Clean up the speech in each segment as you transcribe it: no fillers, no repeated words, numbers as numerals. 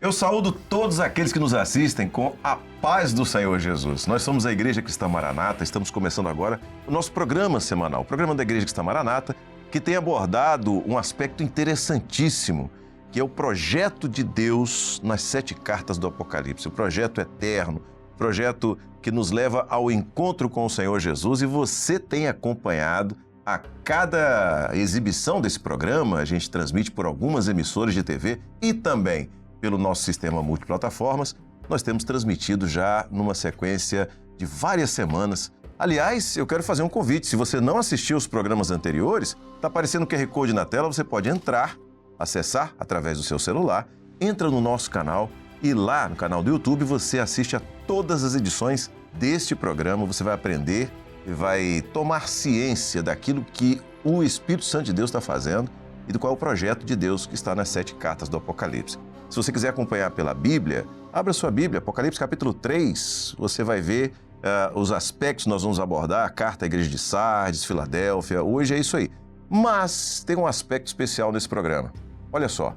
Eu saúdo todos aqueles que nos assistem com a paz do Senhor Jesus. Nós somos a Igreja Cristã Maranata, estamos começando agora o nosso programa semanal, o programa da Igreja Cristã Maranata, que tem abordado um aspecto interessantíssimo, que é o projeto de Deus nas 7 cartas do Apocalipse, o projeto eterno, o projeto que nos leva ao encontro com o Senhor Jesus, e você tem acompanhado a cada exibição desse programa. A gente transmite por algumas emissoras de TV e também pelo nosso sistema multiplataformas. Nós temos transmitido já numa sequência de várias semanas. Aliás, eu quero fazer um convite. Se você não assistiu os programas anteriores, está aparecendo o QR Code na tela, você pode entrar, acessar através do seu celular, entra no nosso canal e lá no canal do YouTube você assiste a todas as edições deste programa. Você vai aprender e vai tomar ciência daquilo que o Espírito Santo de Deus está fazendo e do qual é o projeto de Deus que está nas 7 cartas do Apocalipse. Se você quiser acompanhar pela Bíblia, abra sua Bíblia, Apocalipse capítulo 3, você vai ver os aspectos que nós vamos abordar, a carta à igreja de Sardes, Filadélfia, hoje é isso aí. Mas tem um aspecto especial nesse programa. Olha só,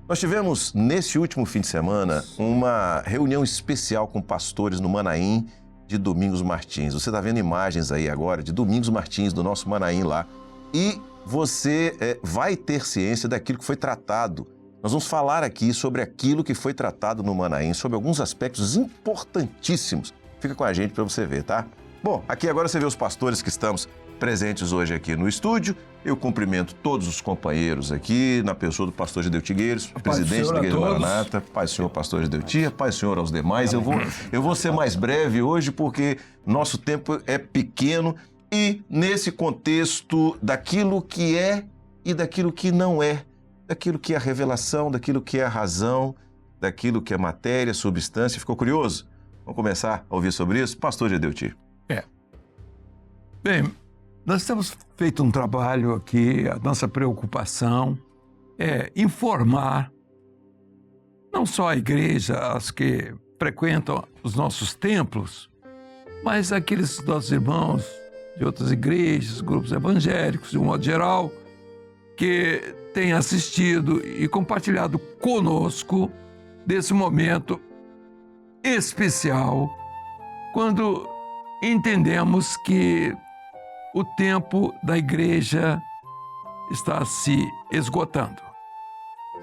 nós tivemos nesse último fim de semana uma reunião especial com pastores no Manaim de Domingos Martins. Você está vendo imagens aí agora de Domingos Martins, do nosso Manaim lá, e você vai ter ciência daquilo que foi tratado. Nós vamos falar aqui sobre aquilo que foi tratado no Manaim, sobre alguns aspectos importantíssimos. Fica com a gente para você ver, tá? Bom, aqui agora você vê os pastores que estamos presentes hoje aqui no estúdio. Eu cumprimento todos os companheiros aqui, na pessoa do pastor Gedeu Tigueiros, presidente da Igreja Maranata. Paz do Senhor, pastor Gedeu Tia, paz do Senhor aos demais. Eu vou ser mais breve hoje porque nosso tempo é pequeno e nesse contexto daquilo que é e daquilo que não é, daquilo que é a revelação, daquilo que é a razão, daquilo que é matéria, substância. Ficou curioso? Vamos começar a ouvir sobre isso? Pastor Gedeu Tia. Bem, nós temos feito um trabalho aqui, a nossa preocupação é informar não só a igreja, as que frequentam os nossos templos, mas aqueles nossos irmãos de outras igrejas, grupos evangélicos, de um modo geral, que têm assistido e compartilhado conosco desse momento especial, quando entendemos que o tempo da igreja está se esgotando.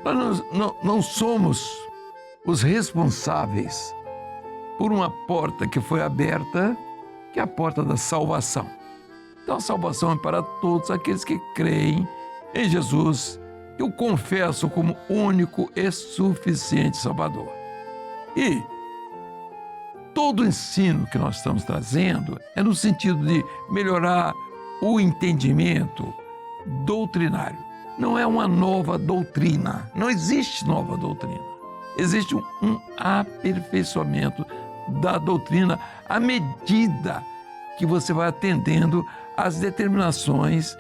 Nós não somos os responsáveis por uma porta que foi aberta, que é a porta da salvação. Então a salvação é para todos aqueles que creem em Jesus, que o confessam como único e suficiente Salvador. E todo o ensino que nós estamos trazendo é no sentido de melhorar o entendimento doutrinário. Não é uma nova doutrina, não existe nova doutrina. Existe um aperfeiçoamento da doutrina à medida que você vai atendendo às determinações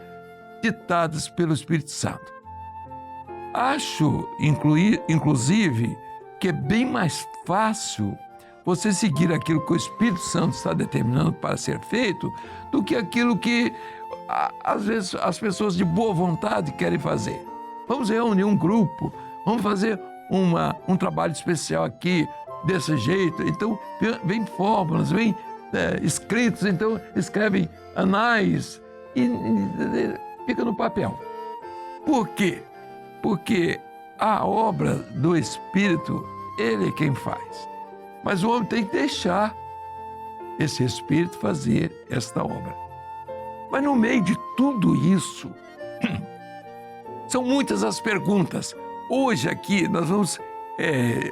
ditadas pelo Espírito Santo. Acho, inclusive, que é bem mais fácil você seguir aquilo que o Espírito Santo está determinando para ser feito do que aquilo que, às vezes, as pessoas de boa vontade querem fazer. Vamos reunir um grupo, vamos fazer um trabalho especial aqui, desse jeito. Então, vem fórmulas, vem escritos, então escrevem anais e fica no papel. Por quê? Porque a obra do Espírito, Ele é quem faz. Mas o homem tem que deixar esse Espírito fazer esta obra. Mas no meio de tudo isso, são muitas as perguntas. Hoje aqui nós vamos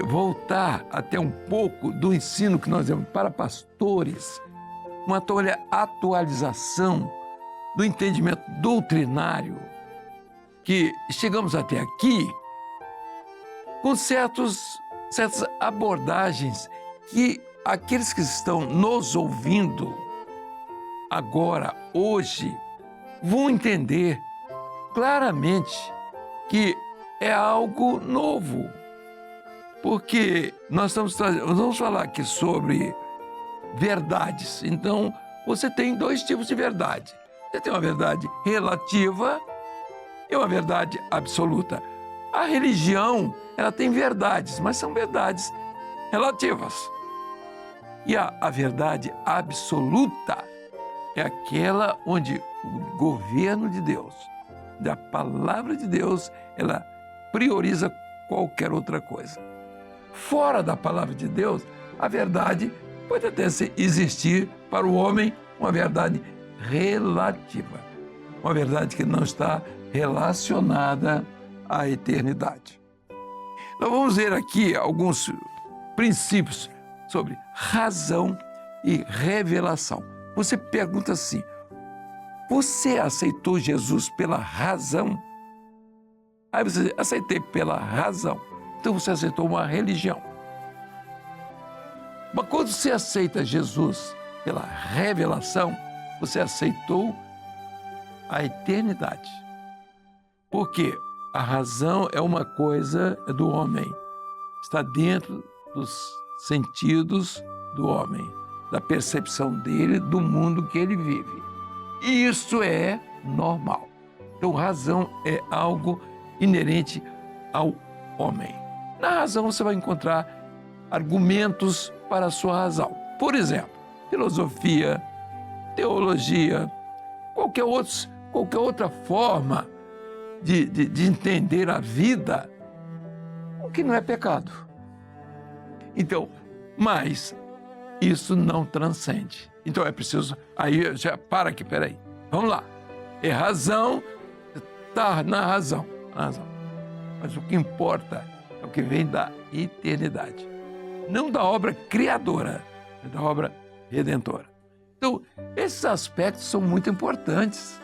voltar até um pouco do ensino que nós demos para pastores, uma atualização do entendimento doutrinário, que chegamos até aqui com certas abordagens que aqueles que estão nos ouvindo agora, hoje, vão entender claramente que é algo novo. Porque nós vamos falar aqui sobre verdades. Então, você tem 2 tipos de verdade. Você tem uma verdade relativa e uma verdade absoluta. A religião, ela tem verdades, mas são verdades relativas. E a verdade absoluta é aquela onde o governo de Deus, da palavra de Deus, ela prioriza qualquer outra coisa. Fora da palavra de Deus, a verdade pode até existir para o homem, uma verdade relativa, uma verdade que não está relacionada à eternidade. Nós vamos ver aqui alguns princípios sobre razão e revelação. Você pergunta assim: você aceitou Jesus pela razão? Aí você aceitei pela razão. Então você aceitou uma religião. Mas quando você aceita Jesus pela revelação, você aceitou a eternidade. Porque a razão é uma coisa do homem, está dentro dos sentidos do homem, da percepção dele, do mundo que ele vive. E isso é normal. Então, razão é algo inerente ao homem. Na razão você vai encontrar argumentos para a sua razão. Por exemplo, filosofia, teologia, qualquer outra forma de entender a vida, o que não é pecado. Então, mas isso não transcende. Então é preciso, aí já para aqui, peraí, vamos lá. É razão, está na razão. Mas o que importa é o que vem da eternidade. Não da obra criadora, é da obra redentora. Então, esses aspectos são muito importantes.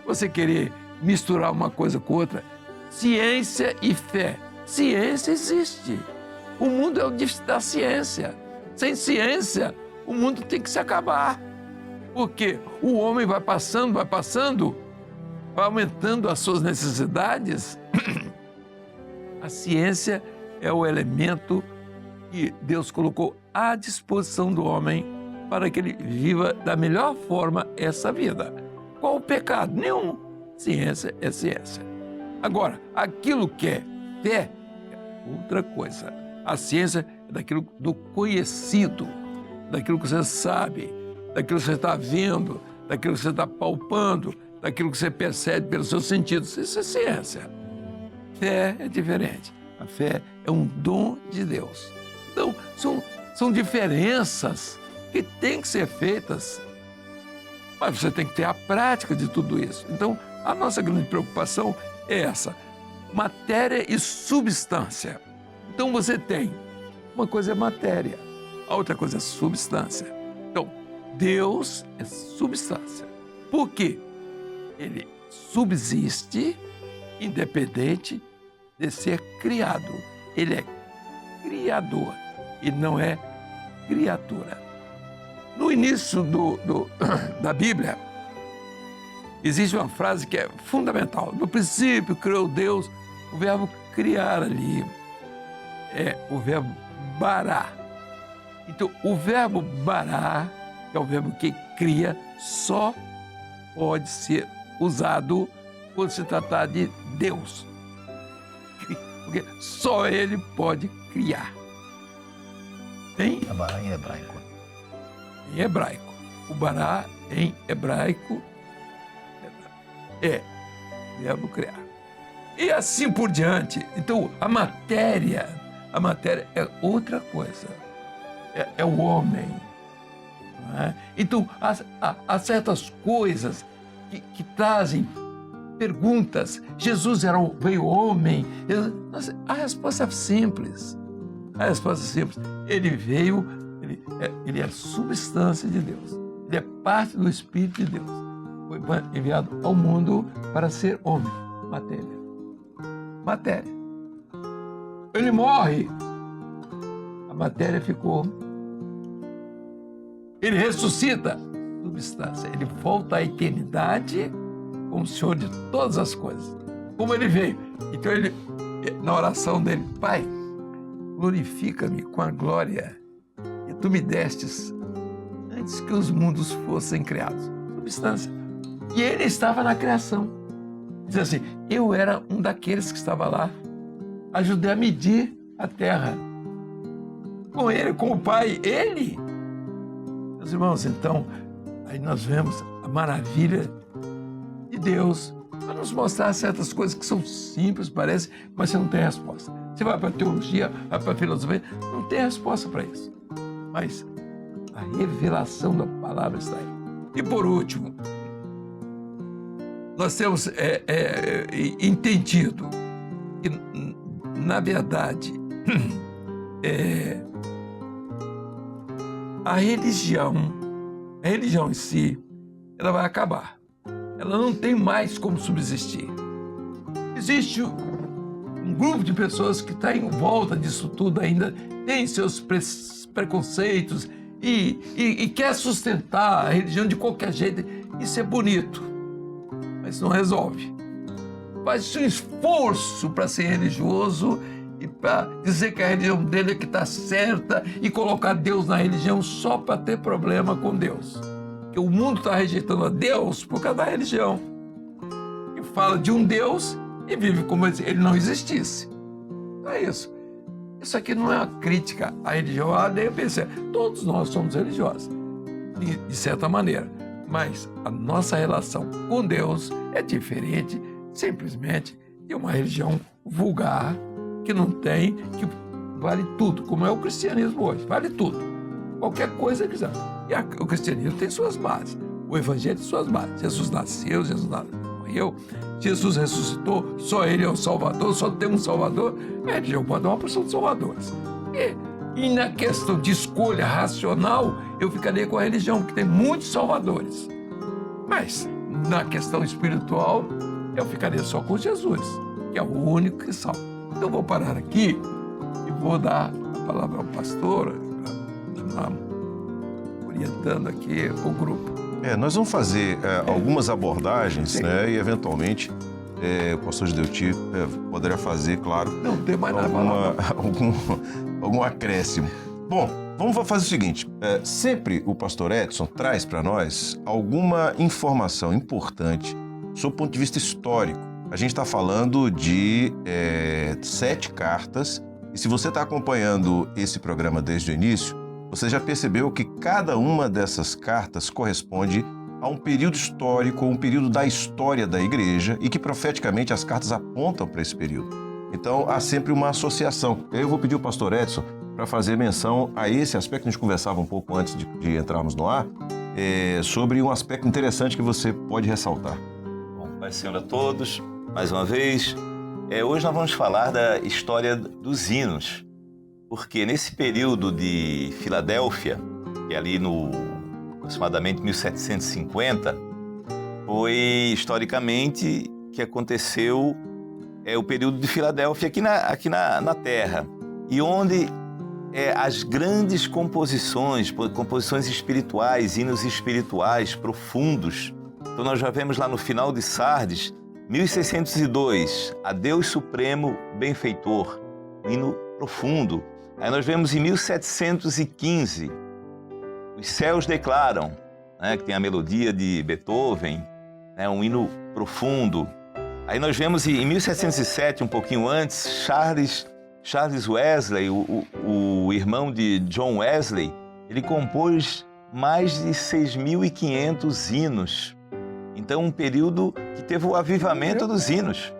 Você querer misturar uma coisa com outra, ciência e fé. Ciência existe. O mundo é o da ciência. Sem ciência, o mundo tem que se acabar. Porque o homem vai passando, vai aumentando as suas necessidades. A ciência é o elemento que Deus colocou à disposição do homem para que ele viva da melhor forma essa vida. Qual o pecado? Nenhum. Ciência é ciência. Agora, aquilo que é fé é outra coisa. A ciência é daquilo do conhecido, daquilo que você sabe, daquilo que você está vendo, daquilo que você está palpando, daquilo que você percebe pelos seus sentidos. Isso é ciência. Fé é diferente. A fé é um dom de Deus. Então, são diferenças que têm que ser feitas, mas você tem que ter a prática de tudo isso. Então, a nossa grande preocupação é essa: matéria e substância. Então, você tem uma coisa é matéria, a outra coisa é substância. Então, Deus é substância. Por quê? Ele subsiste independente de ser criado. Ele é criador e não é criatura. No início da Bíblia, existe uma frase que é fundamental. No princípio criou Deus, o verbo criar ali é o verbo bará. Então, o verbo bará, que é o verbo que cria, só pode ser usado quando se tratar de Deus. Porque só Ele pode criar. Em Bará em hebraico. Em hebraico. O bará em hebraico é verbo criar. E assim por diante. Então, a matéria é outra coisa. É o homem. Não é? Então, há certas coisas que trazem perguntas. Jesus veio homem? A resposta é simples. Ele veio, ele é substância de Deus. Ele é parte do Espírito de Deus. Foi enviado ao mundo para ser homem. Matéria. Ele morre. A matéria ficou. Ele ressuscita. Substância. Ele volta à eternidade como Senhor de todas as coisas. Como ele veio. Então, ele, na oração dele, Pai, glorifica-me com a glória que tu me destes antes que os mundos fossem criados. Substância. E ele estava na criação. Diz assim, eu era um daqueles que estava lá, ajudei a medir a terra. Com ele, com o Pai, ele. Meus irmãos, então, aí nós vemos a maravilha de Deus para nos mostrar certas coisas que são simples, parece, mas você não tem resposta. Você vai para a teologia, vai para a filosofia, não tem resposta para isso. Mas a revelação da palavra está aí. E por último, nós temos entendido que, na verdade, a religião em si, ela vai acabar. Ela não tem mais como subsistir. Existe um grupo de pessoas que está em volta disso tudo ainda, tem seus preconceitos e quer sustentar a religião de qualquer jeito. Isso é bonito, mas não resolve. Faz um esforço para ser religioso e para dizer que a religião dele é que está certa e colocar Deus na religião só para ter problema com Deus. Porque o mundo está rejeitando a Deus por causa da religião. E fala de um Deus e vive como se ele não existisse. Então é isso. Isso aqui não é uma crítica à religião. Daí eu pensei, todos nós somos religiosos, de certa maneira. Mas a nossa relação com Deus é diferente simplesmente de uma religião vulgar, que não tem, que vale tudo, como é o cristianismo hoje, vale tudo. Qualquer coisa que seja. E o cristianismo tem suas bases, o evangelho tem suas bases. Jesus nasceu, Jesus morreu, Jesus ressuscitou, só ele é o Salvador, só tem um Salvador. A religião pode dar uma porção de salvadores. E na questão de escolha racional, eu ficaria com a religião, que tem muitos salvadores. Mas na questão espiritual, eu ficaria só com Jesus, que é o único que salva. Então eu vou parar aqui e vou dar a palavra ao pastor, para continuar orientando aqui o grupo. Nós vamos fazer algumas abordagens, né, e eventualmente o pastor Gideuti poderia fazer, claro, não tem mais nada algum acréscimo. Bom, vamos fazer o seguinte, sempre o pastor Edson traz para nós alguma informação importante sob o ponto de vista histórico. A gente está falando de 7 cartas, e se você está acompanhando esse programa desde o início, você já percebeu que cada uma dessas cartas corresponde a um período histórico, um período da história da igreja, e que profeticamente as cartas apontam para esse período. Então há sempre uma associação. Eu vou pedir ao pastor Edson para fazer menção a esse aspecto que a gente conversava um pouco antes de entrarmos no ar, sobre um aspecto interessante que você pode ressaltar. Bom, Pai Senhor a todos, mais uma vez. Hoje nós vamos falar da história dos hinos, porque nesse período de Filadélfia, que é ali no aproximadamente 1750, foi historicamente que aconteceu o período de Filadélfia aqui na Terra, e onde as grandes composições espirituais, hinos espirituais profundos. Então nós já vemos lá no final de Sardes, 1602, a Deus Supremo Benfeitor, hino profundo. Aí nós vemos em 1715, Os Céus Declaram, né, que tem a melodia de Beethoven, né, um hino profundo. Aí nós vemos em 1707, um pouquinho antes, Charles Wesley, o irmão de John Wesley, ele compôs mais de 6.500 hinos. Então, um período que teve o avivamento dos hinos.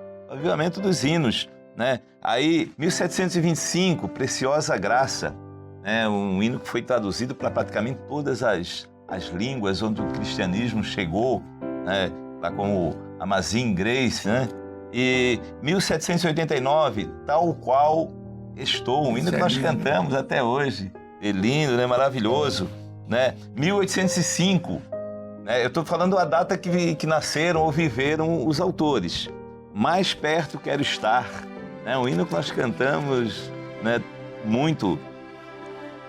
Né? Aí, 1725, Preciosa Graça, né? Um hino que foi traduzido para praticamente todas as línguas onde o cristianismo chegou, né? Lá como Amazing Grace, né? E 1789, Tal Qual Estou, um hino que nós cantamos até hoje. É lindo, né? Maravilhoso, né? 1805, né? Eu estou falando a data que nasceram ou viveram os autores. Mais Perto Quero Estar, né? Um hino que nós cantamos, né? Muito.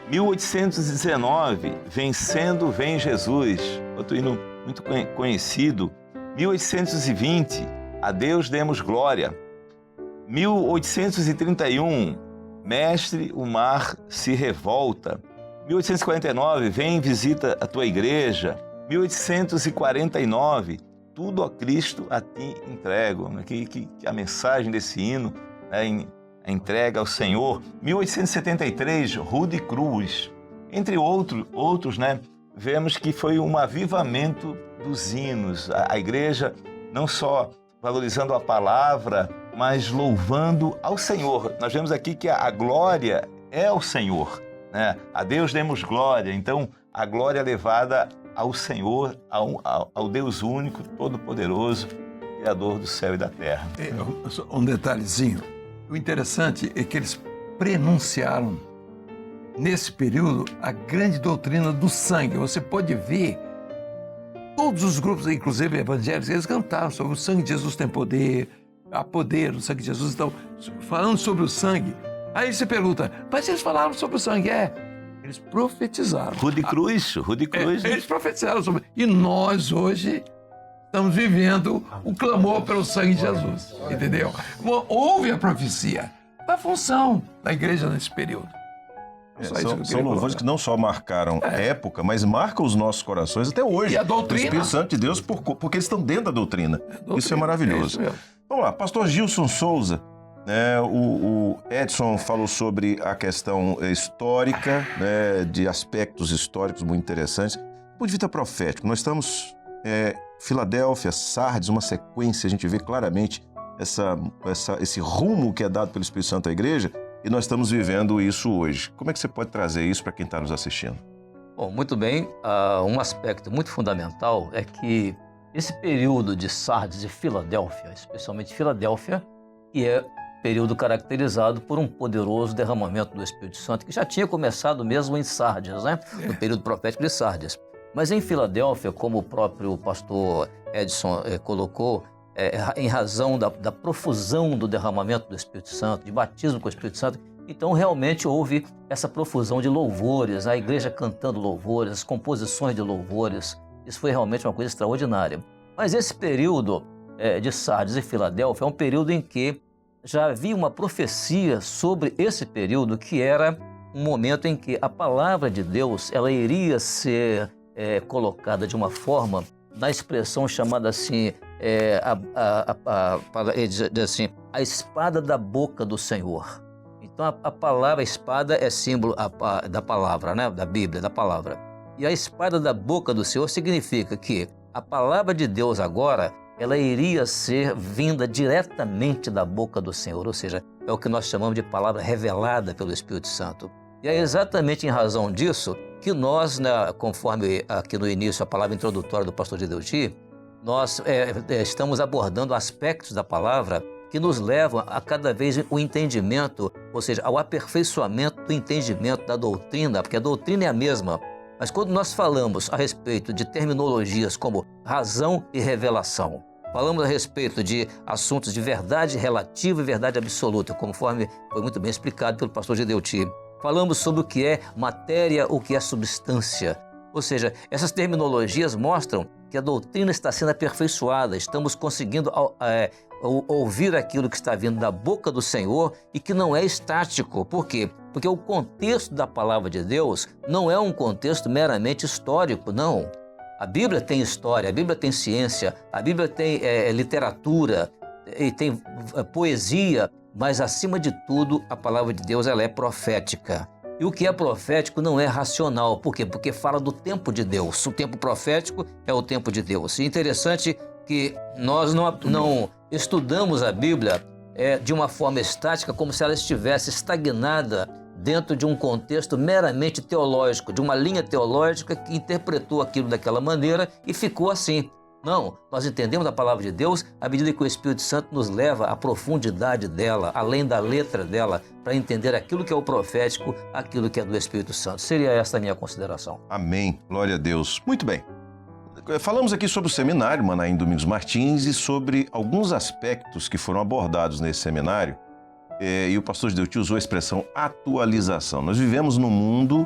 1819, Vencendo Vem Jesus, outro hino muito conhecido. 1820, A Deus Demos Glória. 1831, Mestre, o Mar Se Revolta. 1849, Vem Visita a Tua Igreja. 1849, tudo a Cristo a ti entrego, né? Que a mensagem desse hino, né, a entrega ao Senhor. 1873, Rude Cruz, entre outros, né, vemos que foi um avivamento dos hinos. A igreja não só valorizando a palavra, mas louvando ao Senhor. Nós vemos aqui que a glória é ao Senhor, né? A Deus demos glória, então a glória é levada ao Senhor, ao Deus único, todo-poderoso, Criador do céu e da terra. Um detalhezinho. O interessante é que eles prenunciaram, nesse período, a grande doutrina do sangue. Você pode ver, todos os grupos, inclusive evangélicos, eles cantaram sobre o sangue de Jesus tem poder, há poder no sangue de Jesus. Então, falando sobre o sangue, aí você pergunta, mas eles falaram sobre o sangue? Eles profetizaram. Rude Cruz. Eles profetizaram sobre. E nós, hoje, estamos vivendo o clamor pelo sangue de Jesus. Entendeu? Houve a profecia. A função da igreja nesse período. São louvores que não só marcaram a época, mas marcam os nossos corações até hoje. E a doutrina. O Espírito Santo de Deus, porque eles estão dentro da doutrina. Isso é maravilhoso. Vamos lá, pastor Gilson Souza. O Edson falou sobre a questão histórica, né, de aspectos históricos muito interessantes. Do ponto de vista profético, nós estamos Filadélfia, Sardes, uma sequência, a gente vê claramente esse rumo que é dado pelo Espírito Santo à igreja, e nós estamos vivendo isso hoje. Como é que você pode trazer isso para quem está nos assistindo? Bom, muito bem. Um aspecto muito fundamental é que esse período de Sardes e Filadélfia, especialmente Filadélfia, que é período caracterizado por um poderoso derramamento do Espírito Santo, que já tinha começado mesmo em Sardes, né? No período profético de Sardes. Mas em Filadélfia, como o próprio pastor Edson colocou, em razão da profusão do derramamento do Espírito Santo, de batismo com o Espírito Santo, então realmente houve essa profusão de louvores, a igreja cantando louvores, as composições de louvores. Isso foi realmente uma coisa extraordinária. Mas esse período de Sardes e Filadélfia é um período em que já havia uma profecia sobre esse período, que era um momento em que a palavra de Deus ela iria ser colocada de uma forma, na expressão chamada assim, a espada da boca do Senhor. Então a palavra, a espada é símbolo da palavra, né? Da Bíblia, da palavra. E a espada da boca do Senhor significa que a palavra de Deus agora, ela iria ser vinda diretamente da boca do Senhor, ou seja, é o que nós chamamos de palavra revelada pelo Espírito Santo. E é exatamente em razão disso que nós, conforme aqui no início a palavra introdutória do pastor Gideuti, nós estamos abordando aspectos da palavra que nos levam a cada vez o entendimento, ou seja, ao aperfeiçoamento do entendimento da doutrina, porque a doutrina é a mesma. Mas quando nós falamos a respeito de terminologias como razão e revelação, falamos a respeito de assuntos de verdade relativa e verdade absoluta, conforme foi muito bem explicado pelo pastor Gideuti, falamos sobre o que é matéria, o que é substância. Ou seja, essas terminologias mostram que a doutrina está sendo aperfeiçoada, estamos conseguindo ouvir aquilo que está vindo da boca do Senhor e que não é estático. Por quê? Porque o contexto da palavra de Deus não é um contexto meramente histórico, não. A Bíblia tem história, a Bíblia tem ciência, a Bíblia tem literatura e tem poesia, mas acima de tudo a palavra de Deus ela é profética. E o que é profético não é racional. Por quê? Porque fala do tempo de Deus. O tempo profético é o tempo de Deus. E é interessante que nós não estudamos a Bíblia de uma forma estática, como se ela estivesse estagnada dentro de um contexto meramente teológico, de uma linha teológica que interpretou aquilo daquela maneira e ficou assim. Não, nós entendemos a palavra de Deus à medida que o Espírito Santo nos leva à profundidade dela, além da letra dela, para entender aquilo que é o profético, aquilo que é do Espírito Santo. Seria essa a minha consideração. Amém. Glória a Deus. Muito bem. Falamos aqui sobre o seminário Manaim Domingos Martins e sobre alguns aspectos que foram abordados nesse seminário. E o pastor Gideuti usou a expressão atualização. Nós vivemos num mundo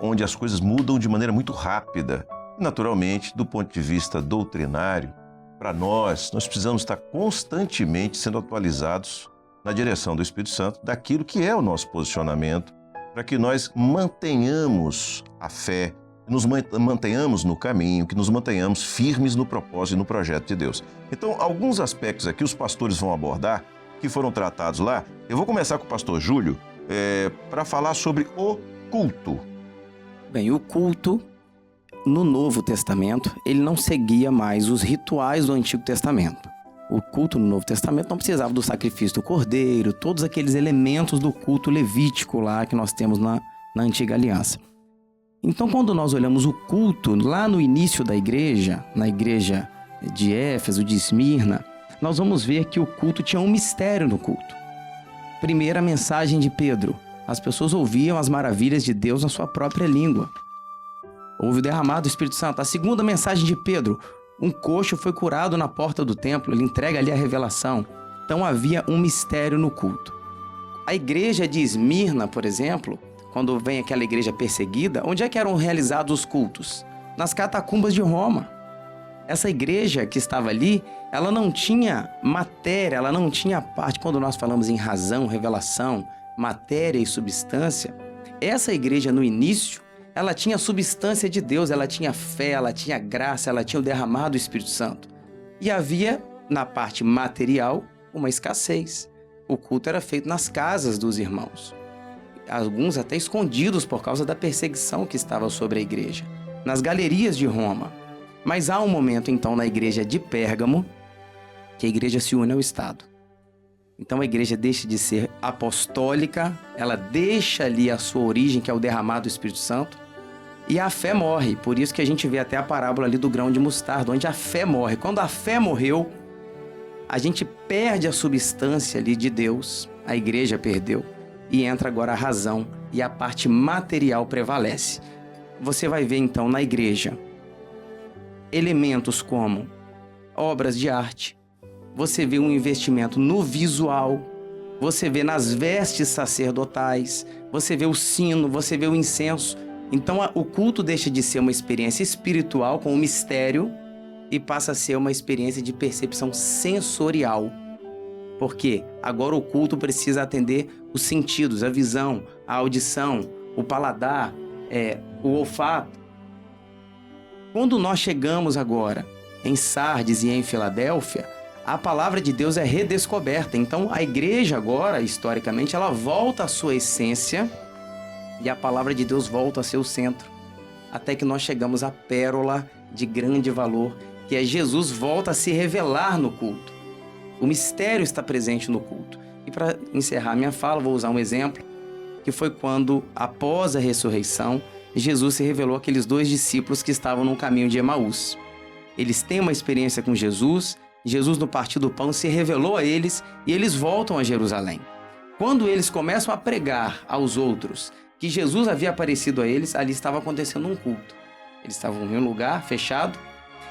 onde as coisas mudam de maneira muito rápida. Naturalmente, do ponto de vista doutrinário, para nós precisamos estar constantemente sendo atualizados na direção do Espírito Santo daquilo que é o nosso posicionamento, para que nós mantenhamos a fé, nos mantenhamos no caminho, que nos mantenhamos firmes no propósito e no projeto de Deus. Então, alguns aspectos aqui os pastores vão abordar, que foram tratados lá. Eu vou começar com o pastor Júlio, para falar sobre o culto. Bem, o culto no Novo Testamento, ele não seguia mais os rituais do Antigo Testamento. O culto no Novo Testamento não precisava do sacrifício do cordeiro, todos aqueles elementos do culto levítico lá que nós temos na Antiga Aliança. Então, quando nós olhamos o culto lá no início da igreja, na igreja de Éfeso, de Esmirna, nós vamos ver que o culto tinha um mistério no culto. Primeira mensagem de Pedro: as pessoas ouviam as maravilhas de Deus na sua própria língua. Houve o derramado do Espírito Santo. A segunda mensagem de Pedro: um coxo foi curado na porta do templo. Ele entrega ali a revelação. Então havia um mistério no culto. A igreja de Esmirna, por exemplo, quando vem aquela igreja perseguida, onde é que eram realizados os cultos? Nas catacumbas de Roma. Essa igreja que estava ali, ela não tinha matéria, ela não tinha parte. Quando nós falamos em razão, revelação, matéria e substância, essa igreja no início, ela tinha a substância de Deus, ela tinha fé, ela tinha graça, ela tinha o derramado do Espírito Santo. E havia, na parte material, uma escassez. O culto era feito nas casas dos irmãos. Alguns até escondidos por causa da perseguição que estava sobre a igreja. Nas galerias de Roma. Mas há um momento, então, na igreja de Pérgamo, que a igreja se une ao Estado. Então a igreja deixa de ser apostólica, ela deixa ali a sua origem, que é o derramado do Espírito Santo, e a fé morre. Por isso que a gente vê até a parábola ali do grão de mostarda, onde a fé morre. Quando a fé morreu, a gente perde a substância ali de Deus, a igreja perdeu, e entra agora a razão, e a parte material prevalece. Você vai ver então na igreja elementos como obras de arte, você vê um investimento no visual, você vê nas vestes sacerdotais, você vê o sino, você vê o incenso. Então o culto deixa de ser uma experiência espiritual com um mistério e passa a ser uma experiência de percepção sensorial. Porque agora o culto precisa atender os sentidos, a visão, a audição, o paladar, o olfato. Quando nós chegamos agora em Sardes e em Filadélfia, a palavra de Deus é redescoberta. Então a igreja agora, historicamente, ela volta à sua essência e a palavra de Deus volta a ser o centro. Até que nós chegamos à pérola de grande valor, que é Jesus volta a se revelar no culto. O mistério está presente no culto. E para encerrar minha fala, vou usar um exemplo, que foi quando, após a ressurreição, Jesus se revelou àqueles 2 discípulos que estavam no caminho de Emaús. Eles têm uma experiência com Jesus, Jesus no partir do pão se revelou a eles e eles voltam a Jerusalém. Quando eles começam a pregar aos outros que Jesus havia aparecido a eles, ali estava acontecendo um culto. Eles estavam em um lugar fechado,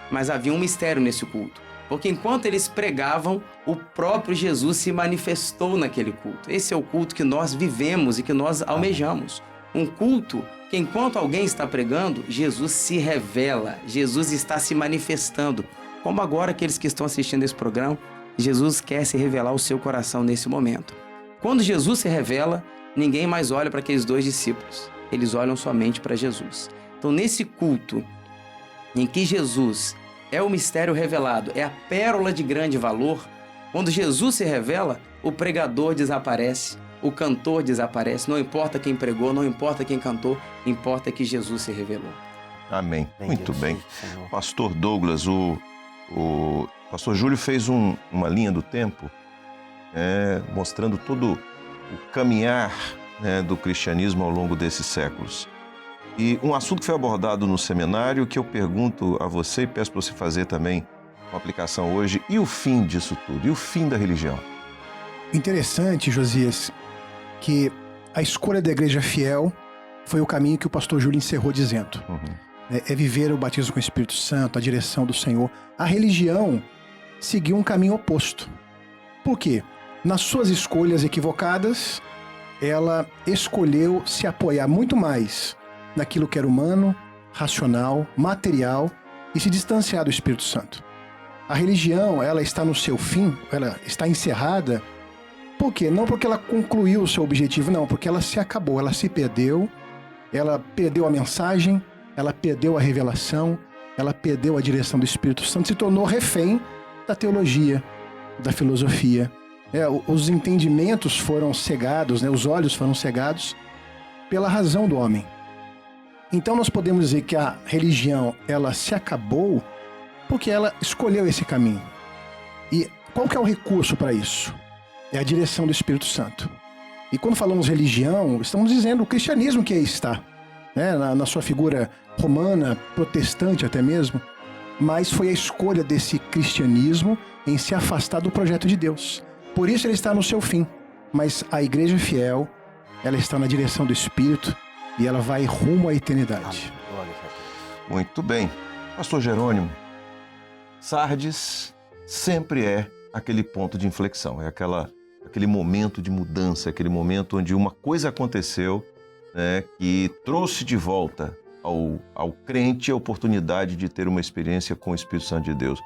mas havia um mistério nesse culto. Porque enquanto eles pregavam, o próprio Jesus se manifestou naquele culto. Esse é o culto que nós vivemos e que nós almejamos. Um culto que enquanto alguém está pregando, Jesus se revela, Jesus está se manifestando. Como agora aqueles que estão assistindo esse programa, Jesus quer se revelar ao seu coração nesse momento. Quando Jesus se revela, ninguém mais olha para aqueles 2 discípulos. Eles olham somente para Jesus. Então, nesse culto em que Jesus é o mistério revelado, é a pérola de grande valor, quando Jesus se revela, o pregador desaparece, o cantor desaparece, não importa quem pregou, não importa quem cantou, importa que Jesus se revelou. Amém. Muito bem. Pastor Douglas, o pastor Júlio fez uma linha do tempo, mostrando todo o caminhar do cristianismo ao longo desses séculos. E um assunto que foi abordado no seminário, que eu pergunto a você e peço para você fazer também uma aplicação hoje, e o fim disso tudo? E o fim da religião? Interessante, Josias, que a escolha da igreja fiel foi o caminho que o pastor Júlio encerrou dizendo. É viver o batismo com o Espírito Santo, a direção do Senhor. A religião seguiu um caminho oposto. Por quê? Nas suas escolhas equivocadas, ela escolheu se apoiar muito mais naquilo que era humano, racional, material e se distanciar do Espírito Santo. A religião, ela está no seu fim, ela está encerrada. Por quê? Não porque ela concluiu o seu objetivo, não, porque ela se acabou, ela se perdeu, ela perdeu a mensagem, ela perdeu a revelação, ela perdeu a direção do Espírito Santo, se tornou refém da teologia, da filosofia. Os entendimentos foram cegados, os olhos foram cegados pela razão do homem. Então nós podemos dizer que a religião, ela se acabou porque ela escolheu esse caminho. E qual que é o recurso para isso? É a direção do Espírito Santo. E quando falamos religião, estamos dizendo o cristianismo que aí está, na sua figura romana, protestante até mesmo, mas foi a escolha desse cristianismo em se afastar do projeto de Deus. Por isso ele está no seu fim. Mas a igreja fiel, ela está na direção do Espírito e ela vai rumo à eternidade. Muito bem. Pastor Jerônimo, Sardes sempre é aquele ponto de inflexão, é aquele momento de mudança, aquele momento onde uma coisa aconteceu, que trouxe de volta ao crente a oportunidade de ter uma experiência com o Espírito Santo de Deus.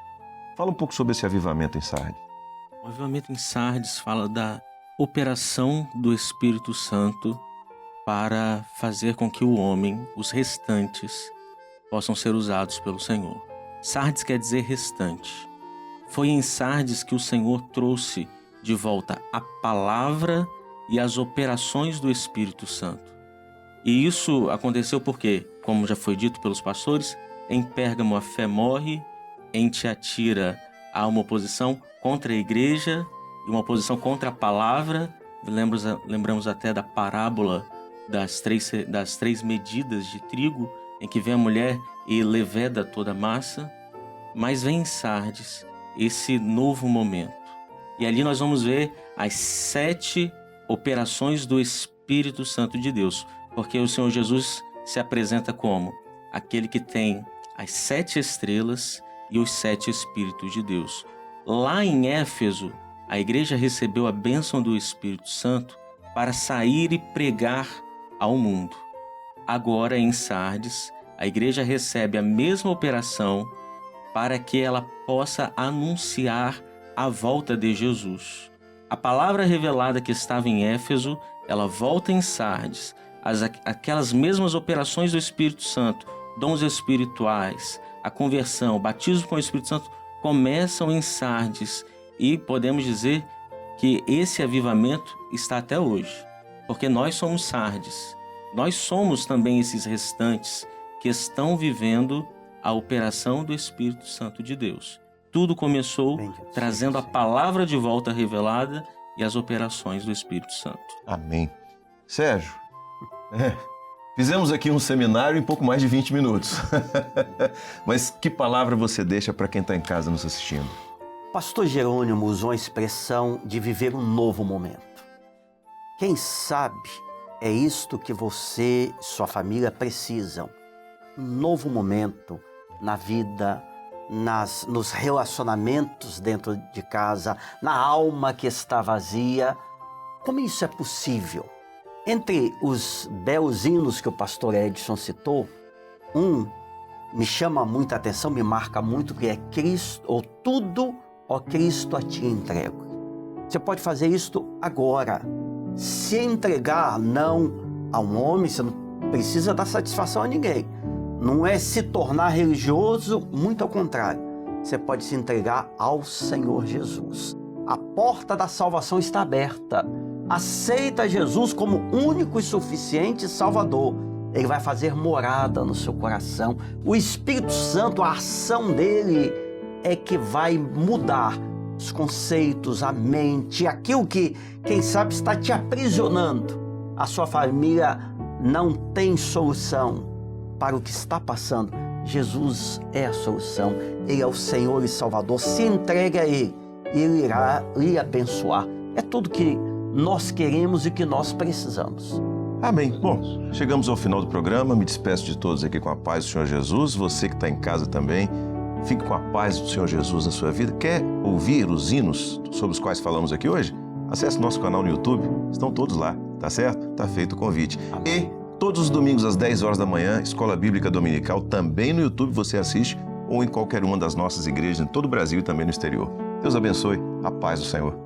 Fala um pouco sobre esse avivamento em Sardes. O avivamento em Sardes fala da operação do Espírito Santo para fazer com que o homem, os restantes, possam ser usados pelo Senhor. Sardes quer dizer restante. Foi em Sardes que o Senhor trouxe de volta a palavra e as operações do Espírito Santo. E isso aconteceu porque, como já foi dito pelos pastores, em Pérgamo a fé morre, em Tiatira há uma oposição contra a igreja e uma oposição contra a palavra. Lembramos até da parábola das três medidas de trigo, em que vem a mulher e leveda toda a massa. Mas vem em Sardes esse novo momento. E ali nós vamos ver as 7 operações do Espírito Santo de Deus. Porque o Senhor Jesus se apresenta como aquele que tem as 7 estrelas e os 7 Espíritos de Deus. Lá em Éfeso, a igreja recebeu a bênção do Espírito Santo para sair e pregar ao mundo. Agora, em Sardes, a igreja recebe a mesma operação para que ela possa anunciar a volta de Jesus. A palavra revelada que estava em Éfeso, ela volta em Sardes. Aquelas mesmas operações do Espírito Santo, dons espirituais, a conversão, o batismo com o Espírito Santo, começam em Sardes. E podemos dizer que esse avivamento está até hoje. Porque nós somos Sardes. Nós somos também esses restantes que estão vivendo a operação do Espírito Santo de Deus. Tudo começou trazendo a palavra de volta revelada e as operações do Espírito Santo. Amém. Sérgio, fizemos aqui um seminário em pouco mais de 20 minutos. Mas que palavra você deixa para quem está em casa nos assistindo? Pastor Jerônimo usou a expressão de viver um novo momento. Quem sabe é isto que você e sua família precisam. Um novo momento na vida, nos relacionamentos dentro de casa, na alma que está vazia. Como isso é possível? Entre os belos hinos que o pastor Edson citou, um me chama muita atenção, me marca muito, que é Cristo, ou tudo, ó Cristo, a ti entrego. Você pode fazer isto agora. Se entregar não a um homem, você não precisa dar satisfação a ninguém. Não é se tornar religioso, muito ao contrário. Você pode se entregar ao Senhor Jesus. A porta da salvação está aberta. Aceita Jesus como único e suficiente Salvador. Ele vai fazer morada no seu coração. O Espírito Santo, a ação dele é que vai mudar os conceitos, a mente, aquilo que, quem sabe, está te aprisionando. A sua família não tem solução para o que está passando. Jesus é a solução. Ele é o Senhor e Salvador. Se entregue a Ele e Ele irá lhe abençoar. É tudo que nós queremos e que nós precisamos. Amém. Bom, chegamos ao final do programa. Me despeço de todos aqui com a paz do Senhor Jesus. Você que está em casa também, fique com a paz do Senhor Jesus na sua vida. Quer ouvir os hinos sobre os quais falamos aqui hoje? Acesse nosso canal no YouTube. Estão todos lá, tá certo? Tá feito o convite. Amém. E todos os domingos às 10 horas da manhã, Escola Bíblica Dominical, também no YouTube você assiste ou em qualquer uma das nossas igrejas em todo o Brasil e também no exterior. Deus abençoe. A paz do Senhor.